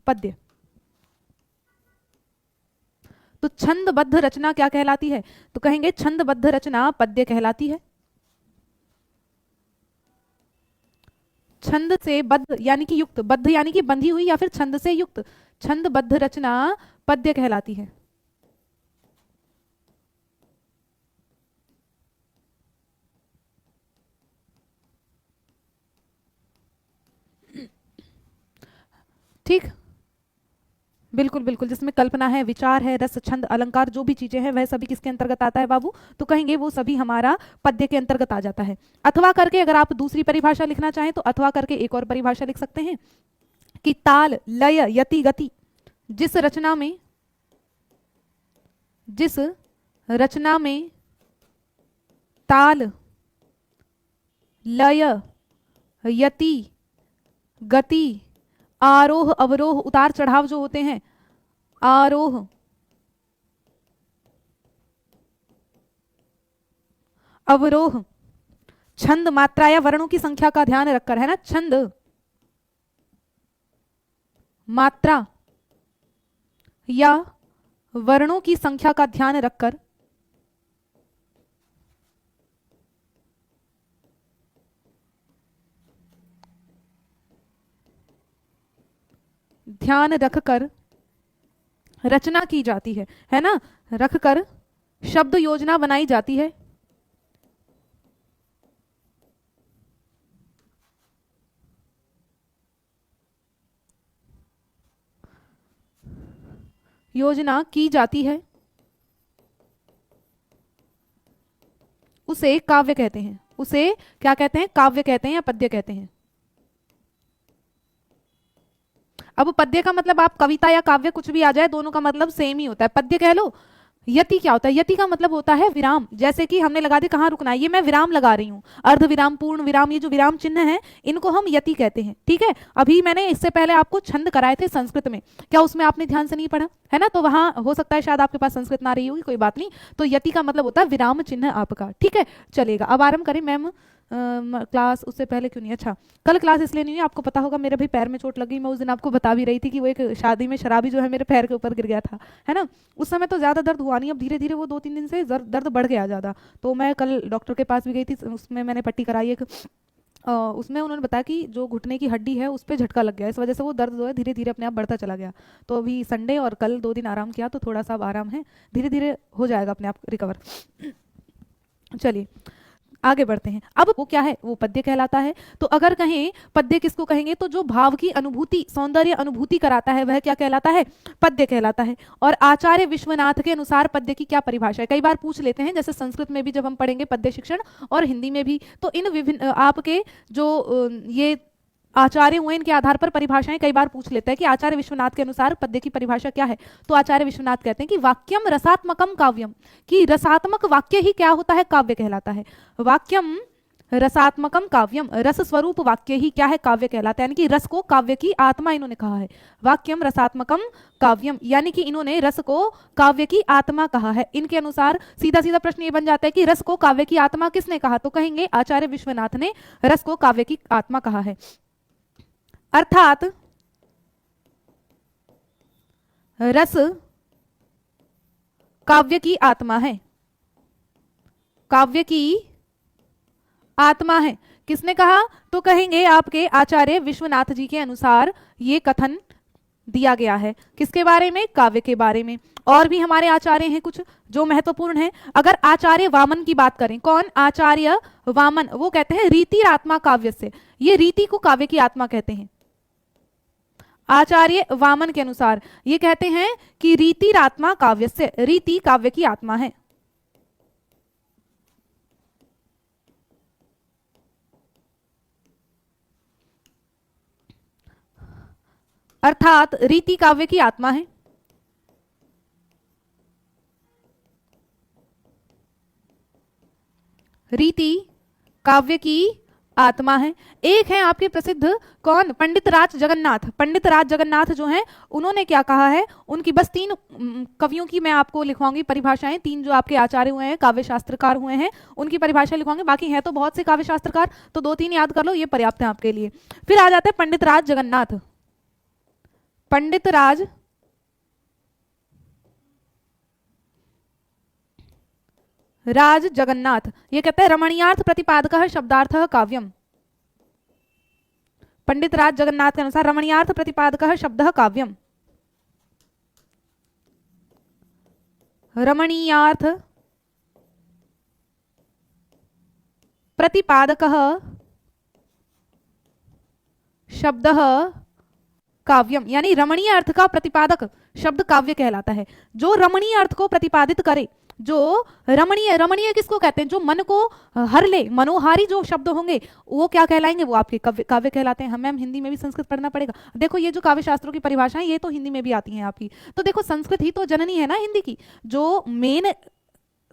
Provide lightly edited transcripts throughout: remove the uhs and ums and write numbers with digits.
पद्य। तो छंदबद्ध रचना क्या कहलाती है? तो कहेंगे छंदबद्ध रचना पद्य कहलाती है। छंद से बद्ध यानी कि युक्त, बद्ध यानी कि बंधी हुई या फिर छंद से युक्त, छंदबद्ध रचना पद्य कहलाती है। ठीक, बिल्कुल बिल्कुल, जिसमें कल्पना है, विचार है, रस, छंद, अलंकार, जो भी चीजें हैं वह सभी किसके अंतर्गत आता है बाबू? तो कहेंगे वो सभी हमारा पद्य के अंतर्गत आ जाता है। अथवा करके अगर आप दूसरी परिभाषा लिखना चाहें तो अथवा करके एक और परिभाषा लिख सकते हैं कि ताल, लय, यति, गति, जिस रचना में ताल, लय, यति, गति, आरोह अवरोह, उतार चढ़ाव जो होते हैं, आरोह अवरोह, छंद, मात्रा या वर्णों की संख्या का ध्यान रखकर, है ना, छंद, मात्रा या वर्णों की संख्या का ध्यान रखकर रचना की जाती है ना, रखकर शब्द योजना बनाई जाती है। योजना की जाती है, उसे काव्य कहते हैं। उसे क्या कहते हैं? काव्य कहते हैं या पद्य कहते हैं। अब पद्य का मतलब आप कविता या काव्य कुछ भी आ जाए, दोनों का मतलब सेम ही होता है। पद्य कह लो। यति क्या होता है? यति का मतलब होता है विराम। जैसे कि हमने लगा दी कहाँ रुकना है, ये मैं विराम लगा रही हूँ, अर्ध विराम, पूर्ण विराम, ये जो विराम चिन्ह है इनको हम यति कहते हैं। ठीक है, अभी मैंने इससे पहले आपको छंद कराए थे संस्कृत में, क्या उसमें आपने ध्यान से नहीं पढ़ा है ना? तो वहां हो सकता है शायद आपके पास संस्कृत ना रही होगी, कोई बात नहीं। तो यति का मतलब होता है विराम चिन्ह आपका। ठीक है, चलेगा। अब आरंभ करें मैम। क्लास उससे पहले क्यों नहीं? अच्छा, कल क्लास इसलिए नहीं हुई, आपको पता होगा मेरे भी पैर में चोट लगी। मैं उस दिन आपको बता भी रही थी कि वो एक शादी में शराबी जो है मेरे पैर के ऊपर गिर गया था, है ना। उस समय तो ज़्यादा दर्द हुआ नहीं, अब धीरे धीरे वो 2-3 दिन से दर्द बढ़ गया ज़्यादा। तो मैं कल डॉक्टर के पास भी गई थी, उसमें मैंने पट्टी कराई एक। उसमें उन्होंने बताया कि जो घुटने की हड्डी है उस पर झटका लग गया, इस वजह से वो दर्द जो है धीरे धीरे अपने आप बढ़ता चला गया। तो अभी संडे और कल 2 दिन आराम किया, तो थोड़ा सा अब आराम है, धीरे धीरे हो जाएगा अपने आप रिकवर। चलिए आगे बढ़ते हैं। अब वो क्या है? वो पद्य कहलाता है। तो अगर कहें पद्य किसको कहेंगे, तो जो भाव की अनुभूति, सौंदर्य अनुभूति कराता है वह क्या कहलाता है? पद्य कहलाता है। और आचार्य विश्वनाथ के अनुसार पद्य की क्या परिभाषा है? कई बार पूछ लेते हैं, जैसे संस्कृत में भी जब हम पढ़ेंगे पद्य शिक्षण और हिंदी में भी, तो इन विभिन्न आपके जो ये आचार्य हुए इनके आधार पर परिभाषाएं कई बार पूछ लेते हैं कि आचार्य विश्वनाथ के अनुसार पद्य की परिभाषा क्या है। तो आचार्य विश्वनाथ कहते हैं कि वाक्यम रसात्मकम काव्यम, कि रसात्मक वाक्य ही क्या होता है? काव्य कहलाता है। वाक्यम रसात्मकम काव्यम, रस स्वरूप वाक्य ही क्या है? काव्य कहलाता है। यानी कि रस को काव्य की आत्मा इन्होंने कहा है। वाक्यम रसात्मकम काव्यम, यानी कि इन्होंने रस को काव्य की आत्मा कहा है। इनके अनुसार सीधा सीधा प्रश्न ये बन जाता है कि रस को काव्य की आत्मा किसने कहा? तो कहेंगे आचार्य विश्वनाथ ने रस को काव्य की आत्मा कहा है। अर्थात रस काव्य की आत्मा है, काव्य की आत्मा है। किसने कहा? तो कहेंगे आपके आचार्य विश्वनाथ जी के अनुसार ये कथन दिया गया है। किसके बारे में? काव्य के बारे में। और भी हमारे आचार्य हैं कुछ जो महत्वपूर्ण है। अगर आचार्य वामन की बात करें, कौन? आचार्य वामन, वो कहते हैं रीति आत्मा काव्य से, ये रीति को काव्य की आत्मा कहते हैं। आचार्य वामन के अनुसार ये कहते हैं कि रीति आत्मा काव्य से, रीति काव्य की आत्मा है। अर्थात रीति काव्य की आत्मा है। रीति काव्य की आत्मा है। एक है आपके प्रसिद्ध कौन? पंडित राज जगन्नाथ। पंडित राज जगन्नाथ जो हैं उन्होंने क्या कहा है? उनकी बस 3 कवियों की मैं आपको लिखवाऊंगी परिभाषाएं, 3 जो आपके आचार्य हुए हैं, काव्य शास्त्रकार हुए हैं, उनकी परिभाषा लिखवाऊंगी। बाकी है तो बहुत से काव्य शास्त्रकार, तो 2-3 याद कर लो, ये पर्याप्त है आपके लिए। फिर आ जाते हैं पंडित राज जगन्नाथ। पंडित राज जगन्नाथ, ये कहते हैं रमणीयार्थ प्रतिपादकः शब्दार्थः काव्यम। पंडित राज जगन्नाथ के अनुसार रमणीयार्थ प्रतिपादकः शब्दः काव्यम। रमणीयार्थ प्रतिपादकः शब्दः काव्यम, यानी रमणीय अर्थ का प्रतिपादक शब्द काव्य कहलाता है। जो रमणीय अर्थ को प्रतिपादित करे, जो रमणीय, रमणीय किसको कहते हैं, जो मन को हर ले, मनोहारी जो शब्द होंगे वो क्या कहलाएंगे, वो आपके काव्य कहलाते हैं। हमें हिंदी में भी संस्कृत पढ़ना पड़ेगा। देखो ये जो काव्य शास्त्रों की परिभाषाएं ये तो हिंदी में भी आती हैं आपकी। तो देखो संस्कृत ही तो जननी है ना हिंदी की, जो मेन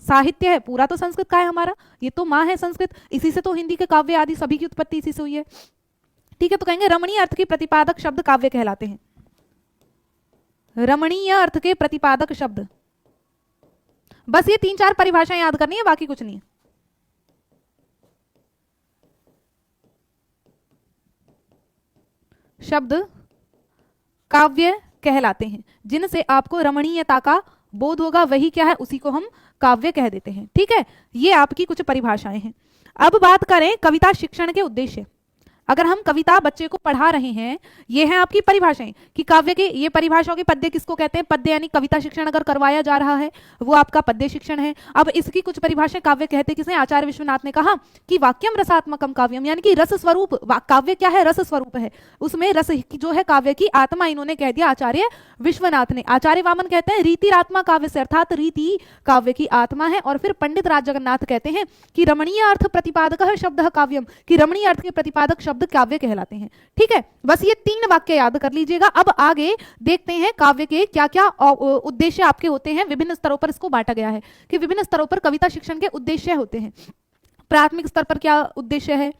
साहित्य है पूरा तो संस्कृत का है हमारा, ये तो माँ है संस्कृत, इसी से तो हिंदी के काव्य आदि सभी की उत्पत्ति इसी से हुई है। ठीक है, तो कहेंगे रमणीय अर्थ के प्रतिपादक शब्द काव्य कहलाते हैं। रमणीय अर्थ के प्रतिपादक शब्द, बस ये 3-4 परिभाषाएं याद करनी है, बाकी कुछ नहीं है। शब्द काव्य कहलाते हैं, जिनसे आपको रमणीयता का बोध होगा, वही क्या है, उसी को हम काव्य कह देते हैं। ठीक है, ये आपकी कुछ परिभाषाएं हैं। अब बात करें कविता शिक्षण के उद्देश्य। अगर हम कविता बच्चे को पढ़ा रहे हैं, ये है आपकी परिभाषाएं कि काव्य के, ये परिभाषाओं के पद्य किसको कहते हैं, पद्य यानी कविता शिक्षण अगर करवाया जा रहा है वो आपका पद्य शिक्षण है। अब इसकी कुछ परिभाषाएं काव्य कहते किसे, आचार्य विश्वनाथ ने कहा कि वाक्यम रसात्मकम काव्यम, यानी कि रस स्वरूप काव्य क्या है, रस स्वरूप है, उसमें रस की जो है काव्य की आत्मा, इन्होंने कह दिया आचार्य विश्वनाथ ने। आचार्य वामन कहते हैं रीतिरात्मा काव्य से, अर्थात रीति काव्य की आत्मा है। और फिर पंडित राज जगन्नाथ कहते हैं कि रमणीय अर्थ प्रतिपादक शब्द काव्यम, कि रमणीय अर्थ के प्रतिपादक शब्द काव्य कहलाते हैं। ठीक है, बस ये 3 वाक्य याद कर लीजिएगा। अब आगे देखते हैं काव्य के क्या क्या उद्देश्य आपके होते हैं। विभिन्न स्तरों पर इसको बांटा गया है कि विभिन्न स्तरों पर कविता शिक्षण के उद्देश्य होते हैं। प्राथमिक स्तर पर क्या उद्देश्य है,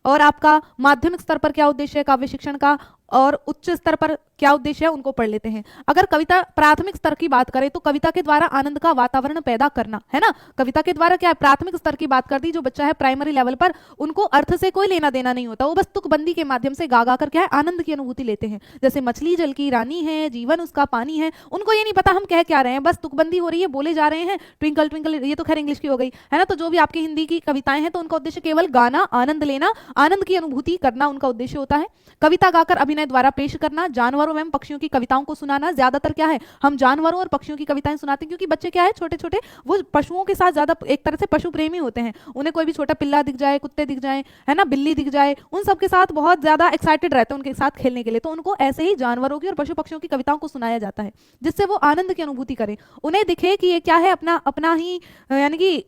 और आपका माध्यमिक स्तर पर क्या उद्देश्य है काव्य शिक्षण का, और उच्च स्तर पर क्या उद्देश्य है, उनको पढ़ लेते हैं। अगर कविता प्राथमिक स्तर की बात करें तो कविता के द्वारा आनंद का वातावरण पैदा करना है ना, कविता के द्वारा क्या है, प्राथमिक स्तर की बात कर दी, जो बच्चा है प्राइमरी लेवल पर, उनको अर्थ से कोई लेना देना नहीं होता, वो बस तुकबंदी के माध्यम से गा गा कर क्या है आनंद की अनुभूति लेते हैं। जैसे मछली जल की रानी है, जीवन उसका पानी है, उनको ये नहीं पता हम कह क्या रहे हैं, बस तुकबंदी हो रही है, बोले जा रहे हैं ट्विंकल ट्विंकल, ये तो खैर इंग्लिश की हो गई है ना। तो जो भी आपकी हिंदी की कविताएं हैं तो उनका उद्देश्य केवल गाना, आनंद लेना, आनंद की अनुभूति करना उनका उद्देश्य होता है। कविता गाकर अभिनय द्वारा पेश करना, जानवरों एवं पक्षियों की कविताओं को सुनाना। ज्यादातर क्या है, हम जानवरों और पक्षियों की कविताएं सुनाते हैं, क्योंकि बच्चे क्या है छोटे छोटे, वो पशुओं के साथ ज्यादा एक तरह से पशु प्रेमी होते हैं। उन्हें कोई भी छोटा पिल्ला दिख जाए, कुत्ते दिख जाए, है ना, बिल्ली दिख जाए, उन सब के साथ बहुत ज्यादा एक्साइटेड रहते हैं उनके साथ खेलने के लिए। तो उनको ऐसे ही जानवरों की और पशु पक्षियों की कविताओं को सुनाया जाता है, जिससे वो आनंद की अनुभूति करें, उन्हें दिखे कि ये क्या है, अपना अपना ही यानी कि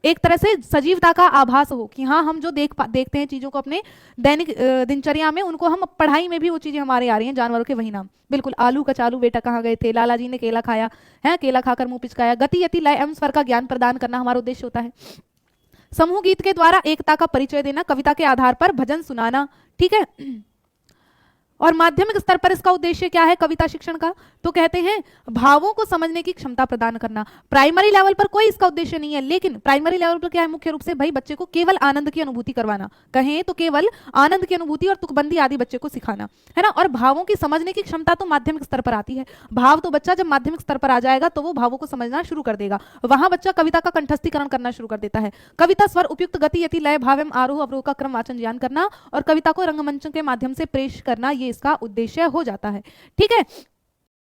एक तरह से सजीवता का आभास हो कि हाँ हम जो देखते हैं चीजों को अपने दैनिक दिनचर्या में, उनको हम पढ़ाई में भी वो चीजें हमारे आ रही हैं। जानवरों के वही नाम, बिल्कुल, आलू कचालू बेटा कहाँ गए थे, लाला जी ने केला खाया है, केला खाकर मुंह पिचकाया। गति यति लय एवं स्वर का ज्ञान प्रदान करना हमारा उद्देश्य होता है। समूह गीत के द्वारा एकता का परिचय देना, कविता के आधार पर भजन सुनाना। ठीक है, और माध्यमिक स्तर पर इसका उद्देश्य क्या है कविता शिक्षण का, तो कहते हैं भावों को समझने की क्षमता प्रदान करना। प्राइमरी लेवल पर कोई इसका उद्देश्य नहीं है, लेकिन प्राइमरी लेवल पर क्या है, मुख्य रूप से भाई बच्चे को केवल आनंद की अनुभूति करवाना, कहें तो केवल आनंद की अनुभूति और तुकबंदी आदि बच्चे को सिखाना, है ना। और भावों की समझने की क्षमता तो माध्यमिक स्तर पर आती है। भाव तो बच्चा जब माध्यमिक स्तर पर आ जाएगा तो वो भावों को समझना शुरू कर देगा, वहां बच्चा कविता का कंठस्थीकरण करना शुरू कर देता है। कविता स्वर उपयुक्त गति यति लय भाव एवं आरोह अवरोह का क्रम वाचन ज्ञान करना, और कविता को रंगमंच के माध्यम से पेश करना, ये इसका उद्देश्य हो जाता है। ठीक है,